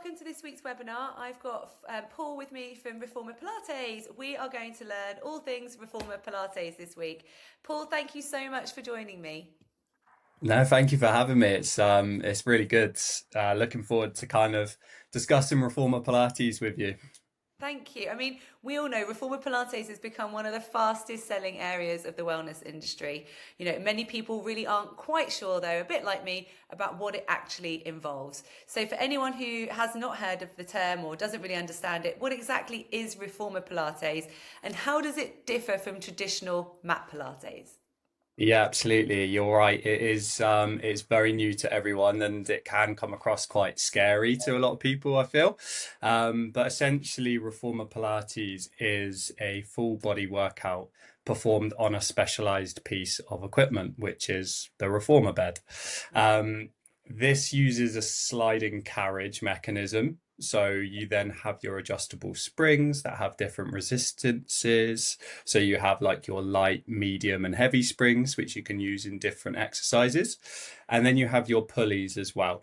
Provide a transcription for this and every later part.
welcome to this week's webinar. I've got Paul with me from Reformer Pilates. We are going to learn all things Reformer Pilates this week. Paul, thank you so much for joining me. No, thank you for having me. It's really good. Looking forward to kind of discussing Reformer Pilates with you. Thank you. I mean, we all know Reformer Pilates has become one of the fastest selling areas of the wellness industry. You know, many people really aren't quite sure, though, a bit like me, about what it actually involves. So for anyone who has not heard of the term or doesn't really understand it, what exactly is Reformer Pilates and how does it differ from traditional mat Pilates? Yeah, absolutely. You're right. It's very new to everyone and it can come across quite scary to a lot of people, I feel. But essentially, Reformer Pilates is a full body workout performed on a specialized piece of equipment, which is the Reformer bed. This uses a sliding carriage mechanism. So you then have your adjustable springs that have different resistances. So you have like your light, medium, and heavy springs, which you can use in different exercises. And then you have your pulleys as well,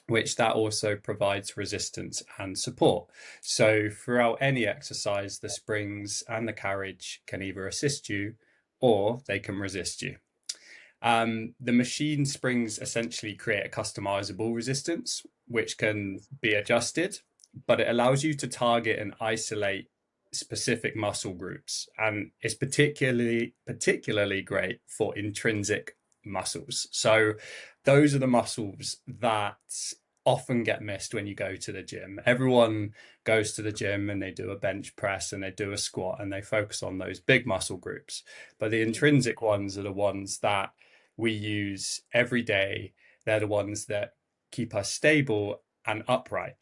which that also provides resistance and support. So throughout any exercise, the springs and the carriage can either assist you or they can resist you. The machine springs essentially create a customizable resistance, which can be adjusted, but it allows you to target and isolate specific muscle groups. And it's particularly great for intrinsic muscles. So those are the muscles that often get missed when you go to the gym. Everyone goes to the gym and they do a bench press and they do a squat and they focus on those big muscle groups. But the intrinsic ones are the ones that we use every day. They're the ones that keep us stable and upright.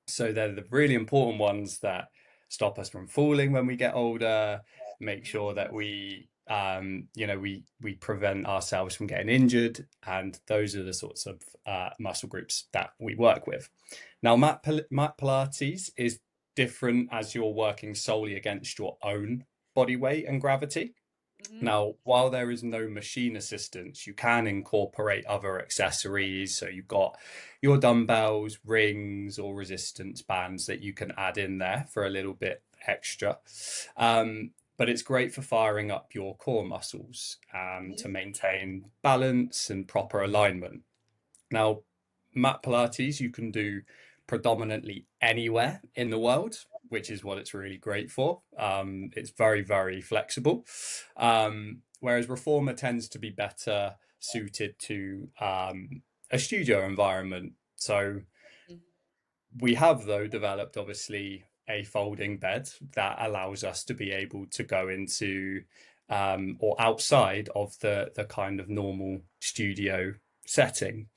So they're the really important ones that stop us from falling when we get older, make sure that we prevent ourselves from getting injured, and those are the sorts of muscle groups that we work with. Now, mat Pilates is different as you're working solely against your own body weight and gravity. Now, while there is no machine assistance, you can incorporate other accessories. So you've got your dumbbells, rings, or resistance bands that you can add in there for a little bit extra. But it's great for firing up your core muscles to maintain balance and proper alignment. Now, mat Pilates you can do predominantly anywhere in the world, which is what it's really great for. It's very, very flexible. Whereas Reformer tends to be better suited to a studio environment. So we have, though, developed obviously a folding bed that allows us to be able to go into or outside of the kind of normal studio setting.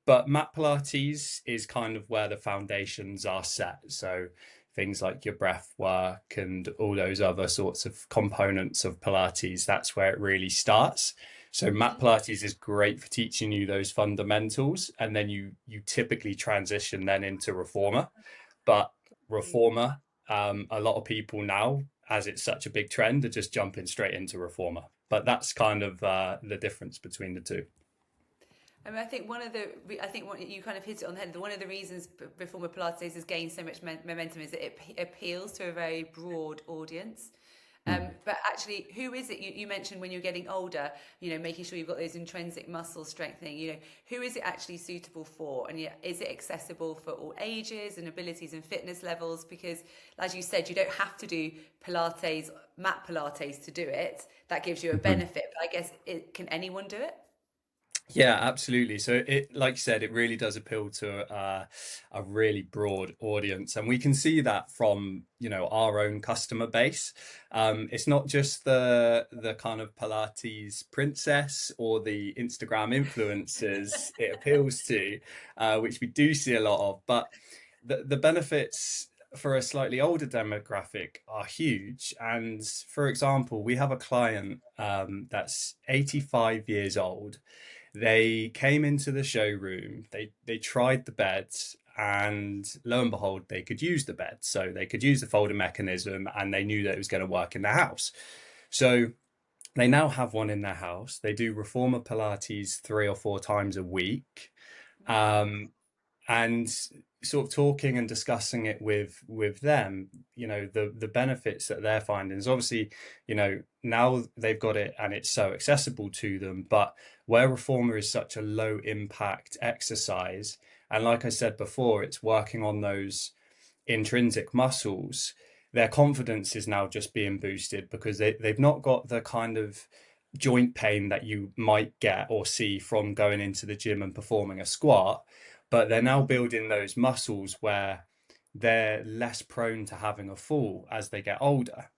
But mat Pilates is kind of where the foundations are set. So things like your breath work and all those other sorts of components of Pilates, that's where it really starts. So mat Pilates is great for teaching you those fundamentals, and then you typically transition then into Reformer. But Reformer, a lot of people now, as it's such a big trend, are just jumping straight into Reformer. But that's kind of the difference between the two. I mean, I think what you kind of hit it on the head. One of the reasons Reformer Pilates has gained so much momentum is that it appeals to a very broad audience. But actually, who is it? You mentioned when you're getting older, making sure you've got those intrinsic muscle strengthening, who is it actually suitable for? And is it accessible for all ages and abilities and fitness levels? Because as you said, you don't have to do Pilates, mat Pilates to do it. That gives you a benefit. But I guess can anyone do it? Yeah, absolutely. So it, like you said, it really does appeal to a really broad audience, and we can see that from our own customer base. It's not just the kind of Pilates princess or the Instagram influencers it appeals to, which we do see a lot of, but the benefits for a slightly older demographic are huge. And for example, we have a client that's 85 years old. They came into the showroom, they tried the beds, and lo and behold, they could use the bed. So they could use the folding mechanism and they knew that it was going to work in their house. So they now have one in their house. They do Reformer Pilates 3 or 4 times a week. Um, and sort of talking and discussing it with them, the benefits that they're finding is obviously, now they've got it and it's so accessible to them. But where reformer is such a low impact exercise, and like I said before, it's working on those intrinsic muscles, their confidence is now just being boosted because they've not got the kind of joint pain that you might get or see from going into the gym and performing a squat, but they're now building those muscles where they're less prone to having a fall as they get older,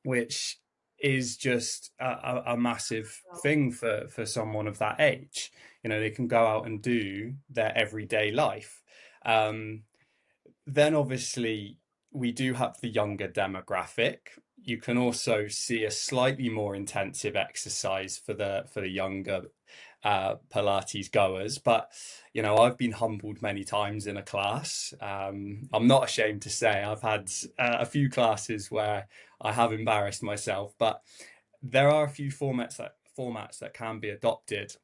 which is just a massive thing for someone of that age. They can go out and do their everyday life. Then obviously we do have the younger demographic. You can also see a slightly more intensive exercise for the younger Pilates goers. But I've been humbled many times in a class. I'm not ashamed to say I've had a few classes where I have embarrassed myself, but there are a few formats that can be adopted.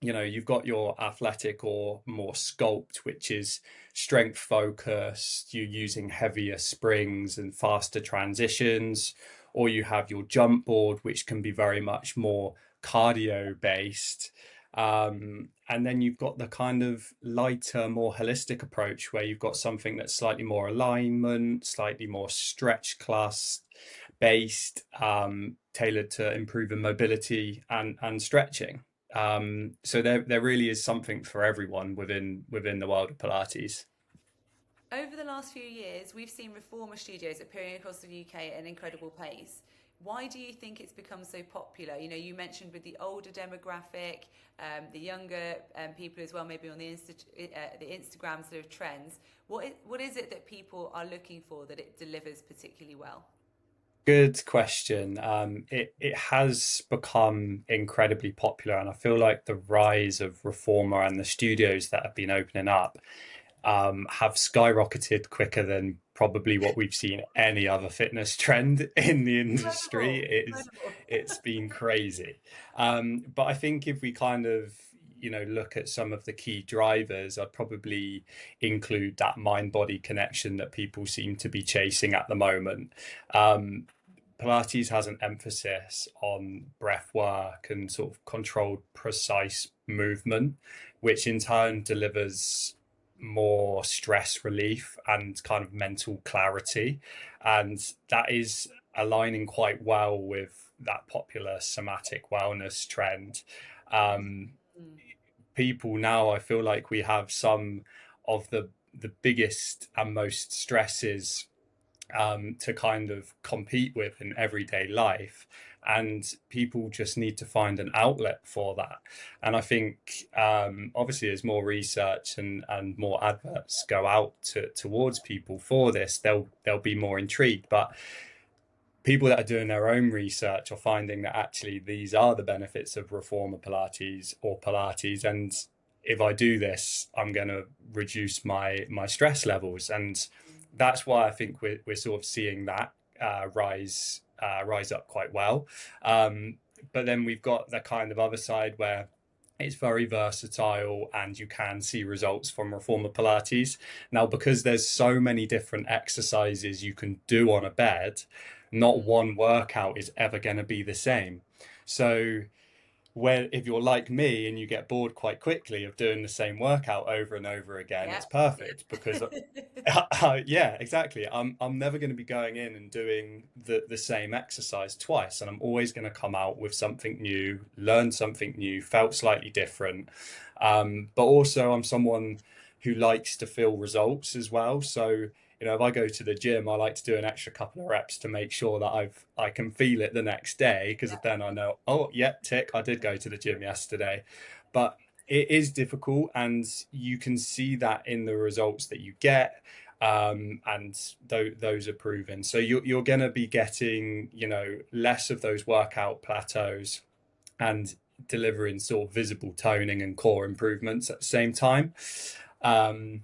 You've got your athletic or more sculpt, which is strength focused, you're using heavier springs and faster transitions, or you have your jump board, which can be very much more cardio based. And then you've got the kind of lighter, more holistic approach where you've got something that's slightly more alignment, slightly more stretch class based, tailored to improving mobility and stretching. So there really is something for everyone within the world of Pilates. Over the last few years, we've seen reformer studios appearing across the UK at an incredible pace. Why do you think it's become so popular? You mentioned with the older demographic, the younger people as well, maybe on the Instagram sort of trends. What is it that people are looking for that it delivers particularly well? Good question. It has become incredibly popular, and I feel like the rise of reformer and the studios that have been opening up have skyrocketed quicker than probably what we've seen any other fitness trend in the industry. Incredible, incredible. It's been crazy. But I think if we kind of look at some of the key drivers, I'd probably include that mind body connection that people seem to be chasing at the moment. Um, Pilates has an emphasis on breath work and sort of controlled, precise movement, which in turn delivers more stress relief and kind of mental clarity. And that is aligning quite well with that popular somatic wellness trend. Um, Mm. People now, I feel like we have some of the biggest and most stresses to kind of compete with in everyday life. And people just need to find an outlet for that. And I think obviously as more research and more adverts go out towards people for this, they'll be more intrigued. But people that are doing their own research are finding that actually these are the benefits of reformer Pilates or Pilates. And if I do this, I'm going to reduce my stress levels. And that's why I think we're sort of seeing that rise up quite well. But then we've got the kind of other side where it's very versatile and you can see results from reformer Pilates. Now, because there's so many different exercises you can do on a bed, not one workout is ever going to be the same. So where if you're like me and you get bored quite quickly of doing the same workout over and over again, Yeah, it's perfect because yeah. yeah, exactly. I'm never going to be going in and doing the same exercise twice, and I'm always going to come out with something new, learn something new, felt slightly different. But also, I'm someone who likes to feel results as well. So if I go to the gym, I like to do an extra couple of reps to make sure that I can feel it the next day, because then I know, oh yeah, tick, I did go to the gym yesterday. But it is difficult, and you can see that in the results that you get. And those are proven. So you're going to be getting, less of those workout plateaus and delivering sort of visible toning and core improvements at the same time. Um,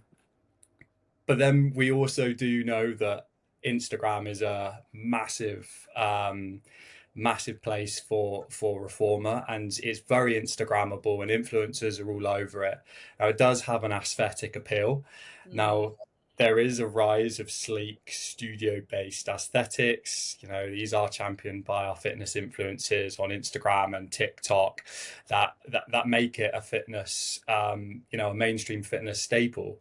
but then we also do know that Instagram is a massive massive place for reformer, and it's very Instagrammable, and influencers are all over it. Now, it does have an aesthetic appeal. Mm, Now, there is a rise of sleek studio-based aesthetics. You know, these are championed by our fitness influencers on Instagram and TikTok that make it a fitness, you know, a mainstream fitness staple.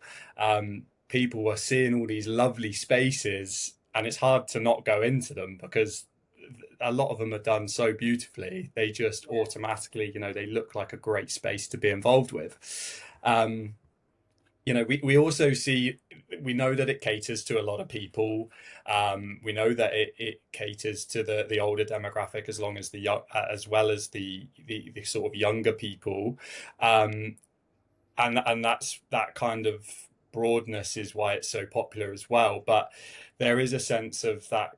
People are seeing all these lovely spaces, and it's hard to not go into them because a lot of them are done so beautifully. They just automatically, you know, they look like a great space to be involved with. You know, we also see, we know that it caters to a lot of people. We know that it caters to the older demographic as long as the young, as well as the sort of younger people. Um, and that's that kind of broadness is why it's so popular as well. But there is a sense of that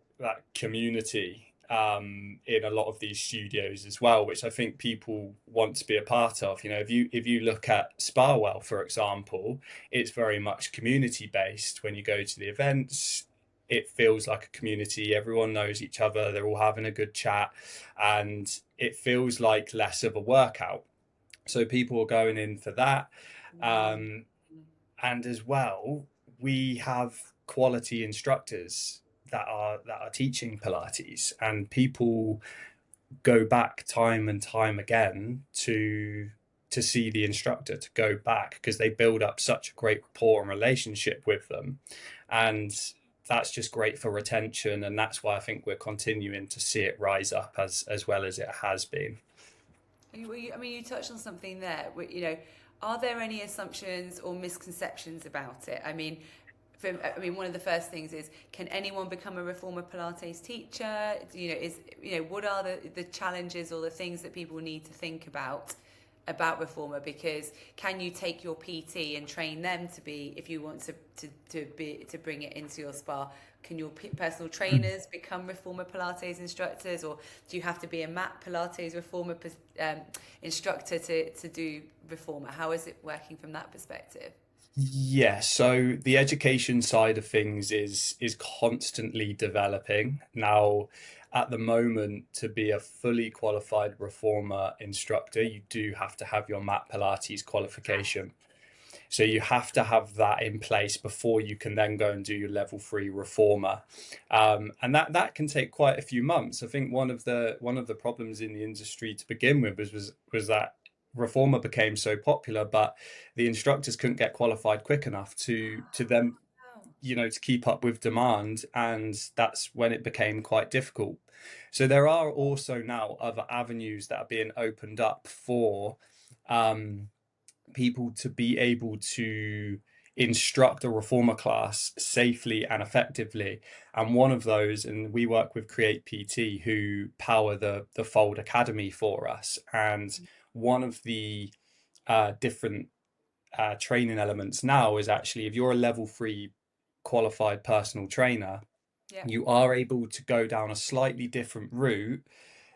community in a lot of these studios as well, which I think people want to be a part of. You know, if you look at Sparwell, for example, it's very much community based. When you go to the events, it feels like a community. Everyone knows each other. They're all having a good chat, and it feels like less of a workout. So people are going in for that. mm, Um, and as well, we have quality instructors that are teaching Pilates, and people go back time and time again to see the instructor, to go back because they build up such a great rapport and relationship with them. And that's just great for retention, and that's why I think we're continuing to see it rise up as well as it has been. I mean, you touched on something there. You know, are there any assumptions or misconceptions about it? I mean, one of the first things is, can anyone become a reformer Pilates teacher? What are the challenges or the things that people need to think about reformer? Because can you take your PT and train them to be, if you want to bring it into your spa? Can your personal trainers become reformer Pilates instructors, or do you have to be a mat Pilates reformer instructor to do reformer? How is it working from that perspective? Yeah, so the education side of things is constantly developing. Now, at the moment, to be a fully qualified reformer instructor, you do have to have your mat Pilates qualification. So you have to have that in place before you can then go and do your level 3 reformer, and that can take quite a few months. I think one of the problems in the industry to begin with was that reformer became so popular, but the instructors couldn't get qualified quick enough to then, Oh, you know, to keep up with demand, and that's when it became quite difficult. So there are also now other avenues that are being opened up for um, people to be able to instruct a reformer class safely and effectively. And one of those, and we work with Create PT, who power the Fold Academy for us. And one of the different training elements now is actually, if you're a level 3 qualified personal trainer, yeah. you are able to go down a slightly different route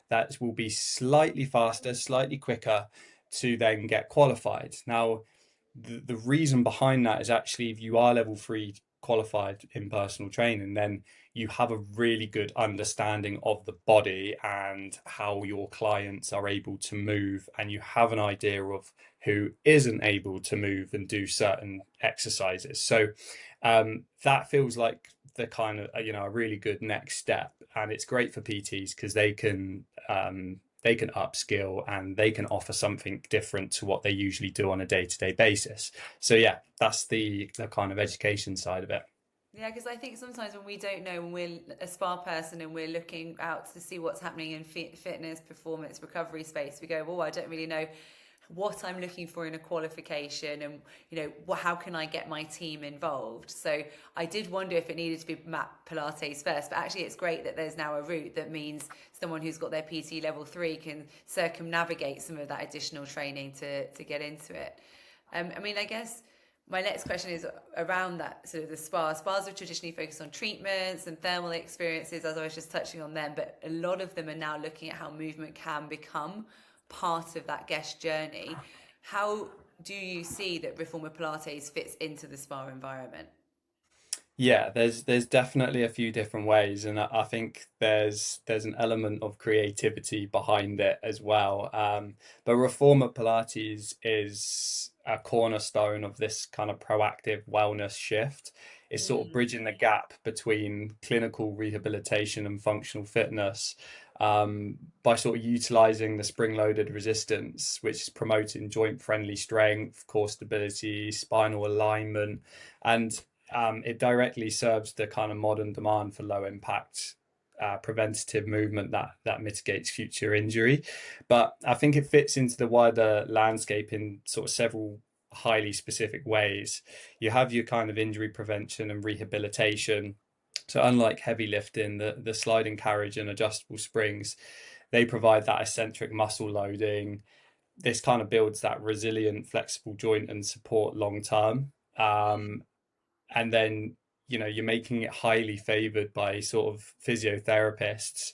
that will be slightly faster, slightly quicker to then get qualified. Now, the reason behind that is actually, if you are level 3 qualified in personal training, then you have a really good understanding of the body and how your clients are able to move, and you have an idea of who isn't able to move and do certain exercises. So that feels like the kind of, you know, a really good next step, and it's great for PTs because they can upskill and they can offer something different to what they usually do on a day-to-day basis. So yeah, that's the kind of education side of it. Yeah, because I think sometimes when we don't know, when we're a spa person and we're looking out to see what's happening in fitness, performance, recovery space, we go, "Oh, I don't really know what I'm looking for in a qualification, and how can I get my team involved?" So I did wonder if it needed to be mat Pilates first, but actually it's great that there's now a route that means someone who's got their PT level 3 can circumnavigate some of that additional training to get into it. I guess my next question is around that sort of the spa. Spas are traditionally focused on treatments and thermal experiences, as I was just touching on them, but a lot of them are now looking at how movement can become part of that guest journey. How do you see that Reformer Pilates fits into the spa environment? Yeah, there's definitely a few different ways, and I think there's an element of creativity behind it as well. But Reformer Pilates is a cornerstone of this kind of proactive wellness shift. It's sort of Mm, bridging the gap between clinical rehabilitation and functional fitness, by sort of utilizing the spring-loaded resistance, which is promoting joint-friendly strength, core stability, spinal alignment, and it directly serves the kind of modern demand for low impact preventative movement that mitigates future injury. But I think it fits into the wider landscape in sort of several highly specific ways. You have your kind of injury prevention and rehabilitation. So unlike heavy lifting, the sliding carriage and adjustable springs, they provide that eccentric muscle loading. This kind of builds that resilient, flexible joint and support long term. And then you're making it highly favored by sort of physiotherapists.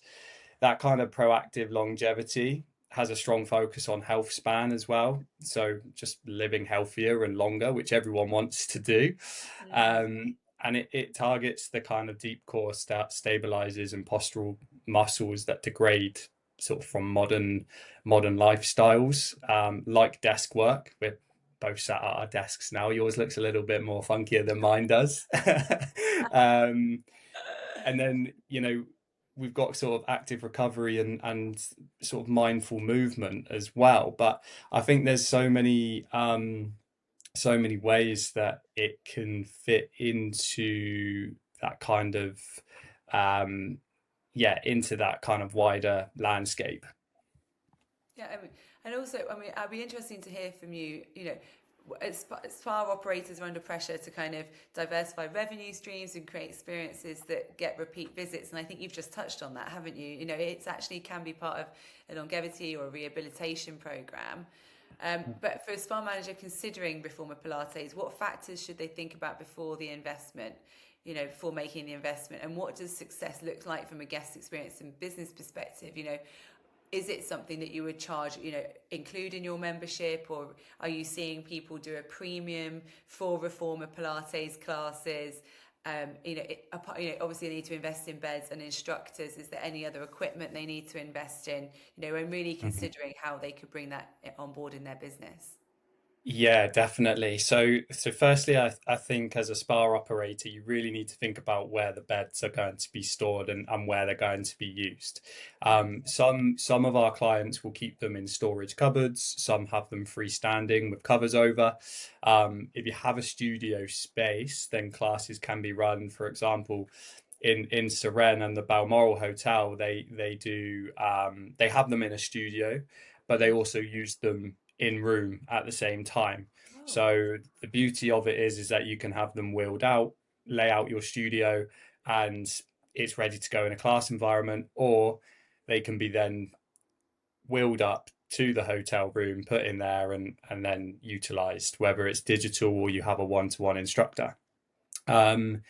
That kind of proactive longevity has a strong focus on health span as well, so just living healthier and longer, which everyone wants to do. mm, And it targets the kind of deep core stabilizers and postural muscles that degrade sort of from modern lifestyles, like desk work. We're both sat at our desks now. Yours looks a little bit more funkier than mine does. um, and then we've got sort of active recovery and sort of mindful movement as well. But I think there's so many ways that it can fit into that kind of um, into that kind of wider landscape. yeah, I mean, and also, I mean, I'd be interesting to hear from you. You know, as far operators are under pressure to kind of diversify revenue streams and create experiences that get repeat visits, and I think you've just touched on that, haven't you? You know, it's actually can be part of a longevity or a rehabilitation program. But for a spa manager considering Reformer Pilates, what factors should they think about before the investment? You know, before making the investment, and what does success look like from a guest experience and business perspective? You know, is it something that you would charge, you know, include in your membership, or are you seeing people do a premium for Reformer Pilates classes? Obviously they need to invest in beds and instructors. Is there any other equipment they need to invest in? You know, and really Mhm. considering how they could bring that on board in their business. Yeah, definitely. So firstly, I think as a spa operator, you really need to think about where the beds are going to be stored and where they're going to be used. Mm. Some of our clients will keep them in storage cupboards. Some have them freestanding with covers over. If you have a studio space, then classes can be run, for example, in Suren and the Balmoral Hotel. They have them in a studio, but they Mm. also use them in room at the same time. Oh. So the beauty of it is that you can have them wheeled out, lay out your studio, and it's ready to go in a class environment, or they can be then wheeled up to the hotel room, put in there, and then utilized, whether it's digital or you have a one-to-one instructor. Um,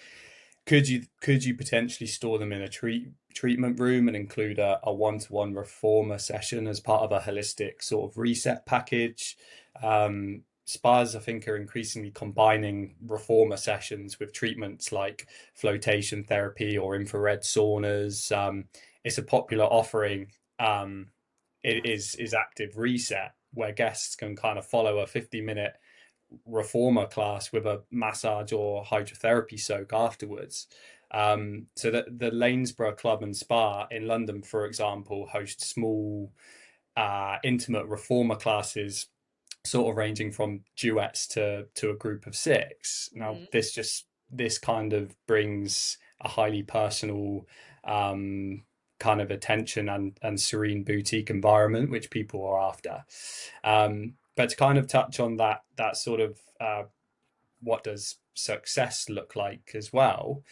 could you potentially store them in a treatment room and include a one-to-one reformer session as part of a holistic sort of reset package? Spas, I think, are increasingly combining reformer sessions with treatments like flotation therapy or infrared saunas. It's a popular offering. It is active reset, where guests can kind of follow a 50-minute reformer class with a massage or hydrotherapy soak afterwards. So that the Lanesborough Club and Spa in London, for example, hosts small, intimate reformer classes, sort of ranging from duets to a group of six. Now, Mm. this kind of brings a highly personal, kind of attention and serene boutique environment, which people are after. But to kind of touch on that sort of what does success look like as well,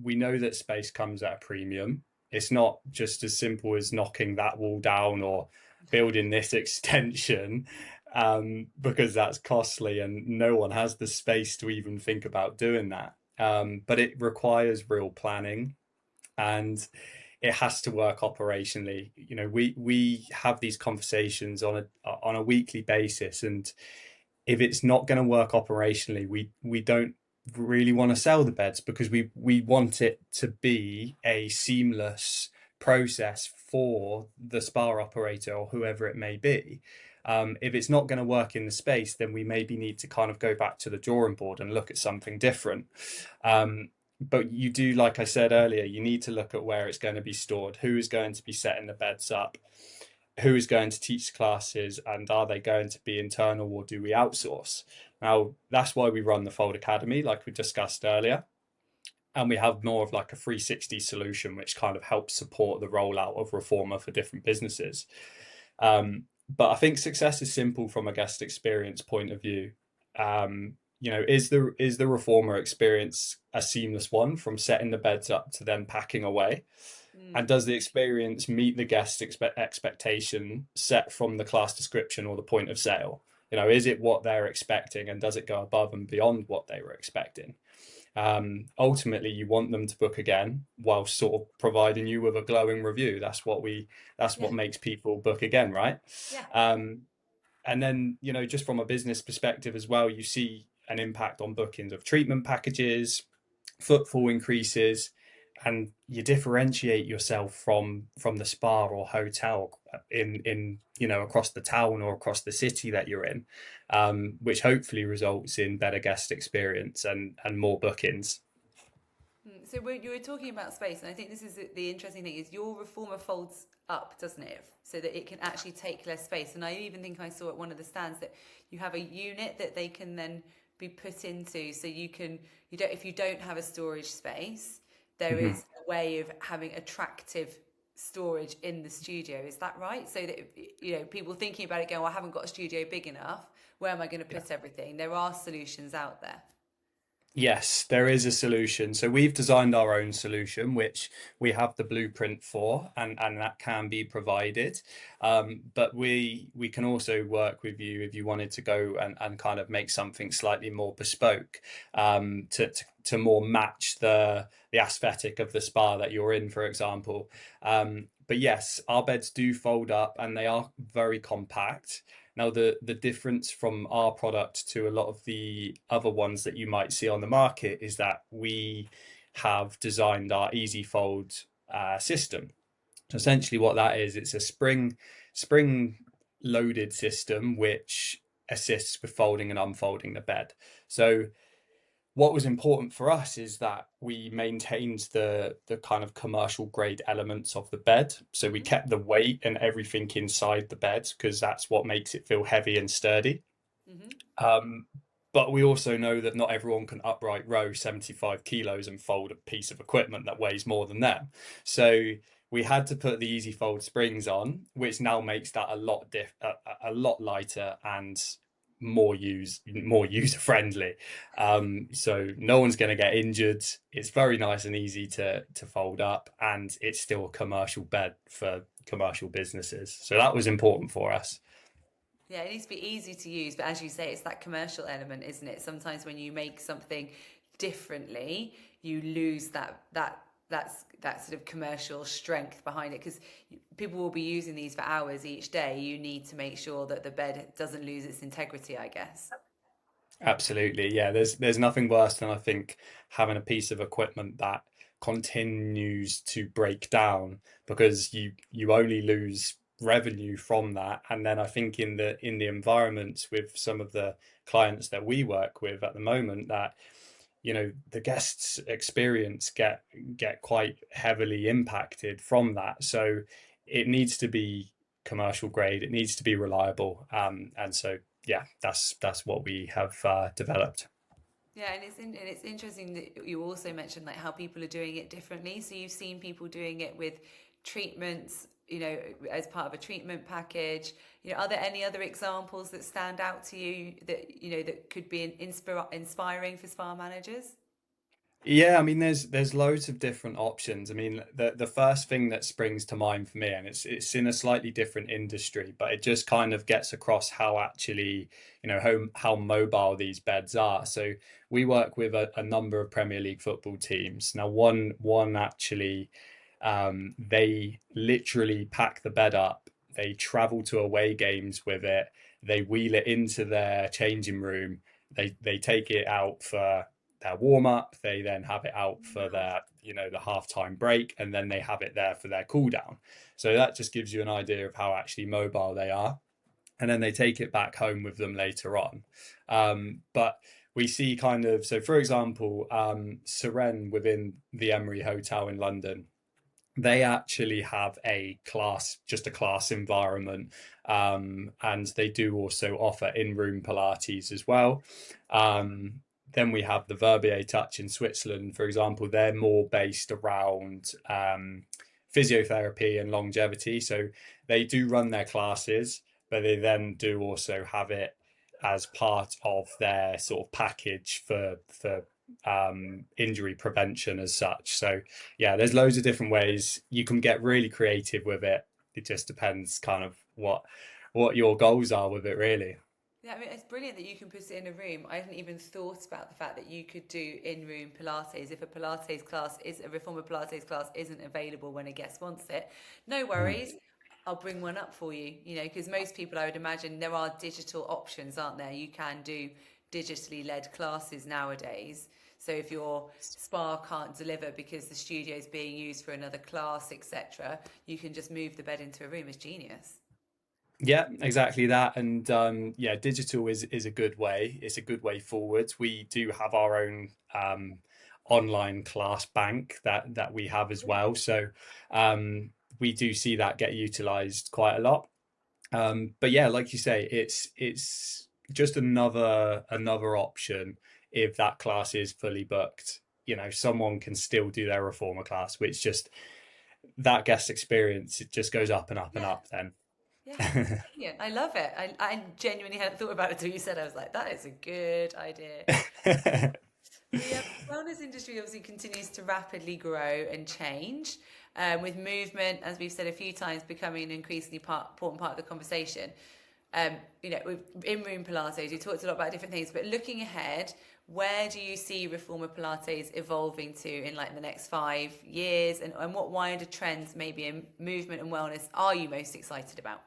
we know that space comes at a premium. It's not just as simple as knocking that wall down or building this extension, because that's costly and no one has the space to even think about doing that. But it requires real planning, and it has to work operationally. We have these conversations on a weekly basis, and if it's not going to work operationally, we don't really want to sell the beds because we want it to be a seamless process for the spa operator or whoever it may be. If it's not going to work in the space, then we maybe need to kind of go back to the drawing board and look at something different. But you do, like I said earlier, you need to look at where it's going to be stored, who is going to be setting the beds up, who is going to teach classes, and are they going to be internal or do we outsource? Now, that's why we run the Fold Academy, like we discussed earlier. And we have more of like a 360 solution, which kind of helps support the rollout of Reformer for different businesses. But I think success is simple from a guest experience point of view. Is the Reformer experience a seamless one from setting the beds up to then packing away? And does the experience meet the guest expectation set from the class description or the point of sale? Is it what they're expecting, and does it go above and beyond what they were expecting? Ultimately, you want them to book again while sort of providing you with a glowing review. That's what makes people book again, right? Yeah. And then, just from a business perspective as well, you see an impact on bookings of treatment packages, footfall increases, and you differentiate yourself from the spa or hotel in across the town or across the city that you're in, which hopefully results in better guest experience and more bookings. So when you were talking about space, and I think this is the interesting thing, is your Reformer folds up, doesn't it, so that it can actually take less space. And I even think I saw at one of the stands that you have a unit that they can then be put into, so if you don't have a storage space, there Mm-hmm. is a way of having attractive storage in the studio. Is that right? So that people thinking about it going, well, I haven't got a studio big enough. Where am I going to Yeah. put everything? There are solutions out there. Yes, there is a solution. So we've designed our own solution, which we have the blueprint for, and that can be provided. But we can also work with you if you wanted to go and kind of make something slightly more bespoke, to more match the aesthetic of the spa that you're in, for example. But yes, our beds do fold up and they are very compact. Now, the difference from our product to a lot of the other ones that you might see on the market is that we have designed our Easy Fold system. So essentially, what that is, it's a spring loaded system which assists with folding and unfolding the bed. So what was important for us is that we maintained the kind of commercial grade elements of the bed. So we Mm-hmm. kept the weight and everything inside the bed because that's what makes it feel heavy and sturdy. Mm-hmm. Um, but we also know that not everyone can upright row 75 kilos and fold a piece of equipment that weighs more than them. So we had to put the Easy Fold springs on, which now makes that a lot lighter and more user friendly. So no one's going to get injured. It's very nice and easy to fold up, and it's still a commercial bed for commercial businesses. So that was important for us. Yeah, it needs to be easy to use, but as you say, it's that commercial element, isn't it? Sometimes when you make something differently, you lose that sort of commercial strength behind it, because people will be using these for hours each day. You need to make sure that the bed doesn't lose its integrity, I guess. Absolutely. Yeah, there's nothing worse than I think having a piece of equipment that continues to break down because you only lose revenue from that. And then I think in the environments with some of the clients that we work with at the moment, that the guests experience get quite heavily impacted from that. So it needs to be commercial grade, it needs to be reliable, and so yeah, that's what we have developed. Yeah, and it's interesting that you also mentioned like how people are doing it differently. So you've seen people doing it with treatments, as part of a treatment package. Are there any other examples that stand out to you that that could be inspiring for spa managers? Yeah, I mean, there's loads of different options. I mean, the first thing that springs to mind for me, and it's in a slightly different industry, but it just kind of gets across how actually, how mobile these beds are. So we work with a number of Premier League football teams. Now, one actually, they literally pack the bed up. They travel to away games with it. They wheel it into their changing room. They take it out for their warm up, they then have it out for their, the halftime break, and then they have it there for their cool down. So that just gives you an idea of how actually mobile they are. And then they take it back home with them later on. But we see kind of, so for example, Seren within the Emery Hotel in London, they actually have just a class environment, and they do also offer in-room Pilates as well. Then we have the Verbier Touch in Switzerland, for example. They're more based around physiotherapy and longevity. So they do run their classes, but they then do also have it as part of their sort of package for injury prevention as such. So yeah, there's loads of different ways you can get really creative with it. It just depends kind of what your goals are with it, really. Yeah, I mean, it's brilliant that you can put it in a room. I hadn't even thought about the fact that you could do in-room Pilates. If a reformer Pilates class isn't available when a guest wants it, no Mm. worries. I'll bring one up for you, because most people, I would imagine, there are digital options, aren't there? You can do digitally led classes nowadays. So if your spa can't deliver because the studio is being used for another class, etc., you can just move the bed into a room. It's genius. Yeah, exactly that. And yeah, digital is a good way. It's a good way forwards. We do have our own online class bank that we have as well. So we do see that get utilized quite a lot. But yeah, like you say, it's just another option if that class is fully booked. Someone can still do their reformer class, which just that guest experience, it just goes up and up and Yeah. up then. Yeah, it's brilliant. I love it. I genuinely hadn't thought about it until you said. I was like, that is a good idea. The wellness industry obviously continues to rapidly grow and change, with movement, as we've said a few times, becoming an increasingly important part of the conversation. With in-room Pilates, we talked a lot about different things, but looking ahead, where do you see reformer Pilates evolving to in like the next 5 years, and what wider trends, maybe in movement and wellness, are you most excited about?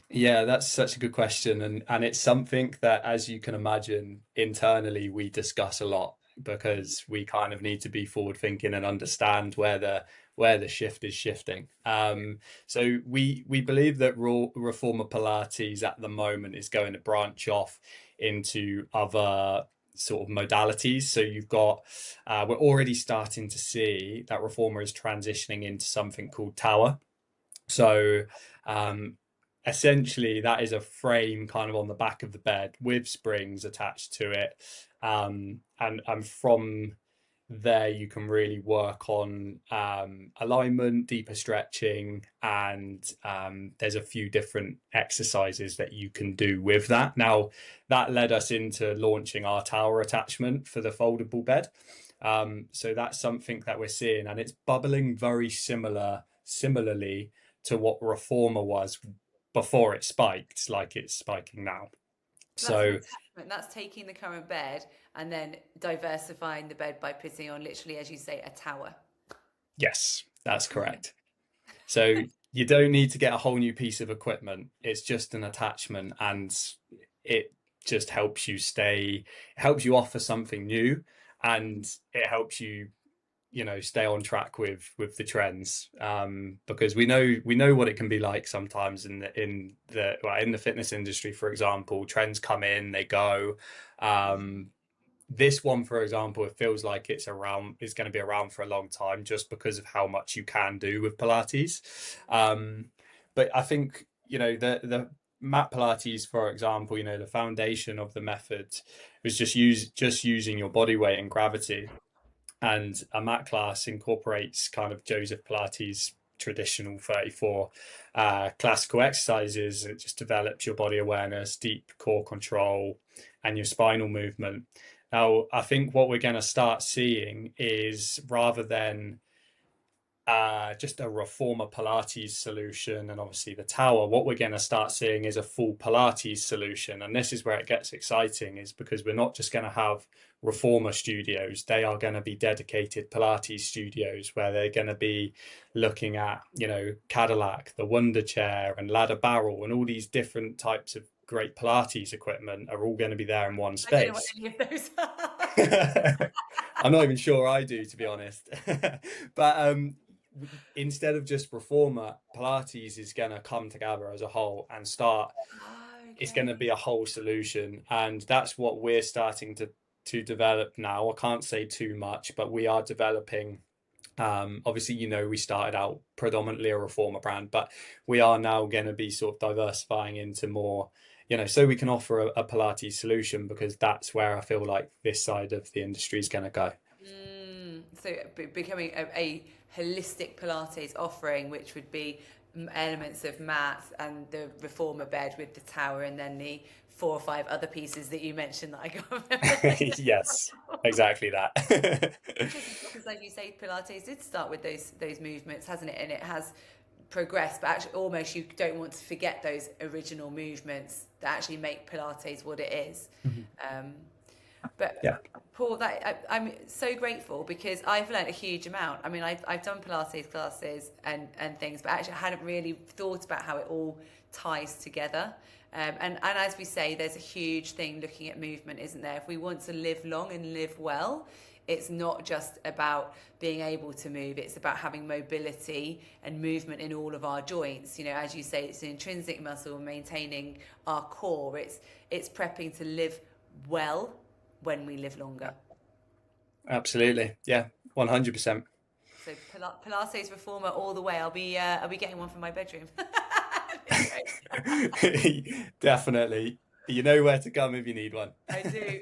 Yeah, that's such a good question, and it's something that, as you can imagine, internally we discuss a lot because we kind of need to be forward thinking and understand where the shift is shifting. So we believe that reformer Pilates at the moment is going to branch off into other sort of modalities. So we're already starting to see that reformer is transitioning into something called tower. So um, essentially, that is a frame kind of on the back of the bed with springs attached to it. And from there, you can really work on alignment, deeper stretching, and there's a few different exercises that you can do with that. Now, that led us into launching our tower attachment for the foldable bed. So that's something that we're seeing, and it's bubbling very similarly to what reformer was before it spiked, like it's spiking now. So that's an So attachment. That's taking the current bed and then diversifying the bed by putting on, literally, as you say, a tower. yes, that's Brilliant. correct. So you don't need to get a whole new piece of equipment. It's just an attachment, and it just helps you offer something new, and it helps you stay on track with the trends, because we know what it can be like sometimes in the fitness industry. For example, trends come in, they go. This one, for example, it feels like it's going to be around for a long time just because of how much you can do with Pilates. But I think the mat Pilates, for example, the foundation of the method was just using your body weight and gravity, and a mat class incorporates kind of Joseph Pilates' traditional 34 classical exercises. It just develops your body awareness, deep core control, and your spinal movement. Now, I think what we're going to start seeing is, rather than just a reformer Pilates solution and obviously the tower, what we're going to start seeing is a full Pilates solution. And this is where it gets exciting, is because we're not just going to have reformer studios. They are going to be dedicated Pilates studios where they're going to be looking at, Cadillac, the Wonder Chair, and Ladder Barrel, and all these different types of great Pilates equipment are all going to be there in one I don't know what space. any of those are. I'm not even sure I do, to be honest. But instead of just reformer, Pilates is going to come together as a whole and start. Oh, It's going to okay. be a whole solution, and that's what we're starting to develop now. I can't say too much, but we are developing. Obviously, we started out predominantly a reformer brand, but we are now going to be sort of diversifying into more, so we can offer a Pilates solution, because that's where I feel like this side of the industry is going to go. So becoming a holistic Pilates offering, which would be elements of mat and the reformer bed with the tower, and then the 4 or 5 other pieces that you mentioned that I can't remember the name Yes, exactly that. Interesting, because like you say, Pilates did start with those movements, hasn't it? And it has progressed, but actually almost you don't want to forget those original movements that actually make Pilates what it is. Um, but Yeah. Paul, I'm so grateful, because I've learned a huge amount. I mean, I've done Pilates classes and things, but actually I hadn't really thought about how it all ties together. And as we say, there's a huge thing looking at movement, isn't there? If we want to live long and live well, it's not just about being able to move, it's about having mobility and movement in all of our joints. As you say, it's an intrinsic muscle, maintaining our core. It's prepping to live well when we live longer. Absolutely. Yeah, 100%. So Pilates reformer all the way. I'll be getting one from my bedroom. It's great. Definitely. You know where to come if you need one. I do.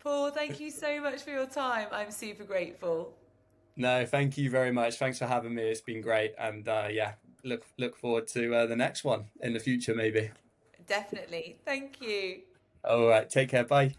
Paul, thank you so much for your time. I'm super grateful. No, thank you very much. Thanks for having me. It's been great. And yeah, look forward to the next one in the future, maybe. Definitely. Thank you. All right. Take care. Bye.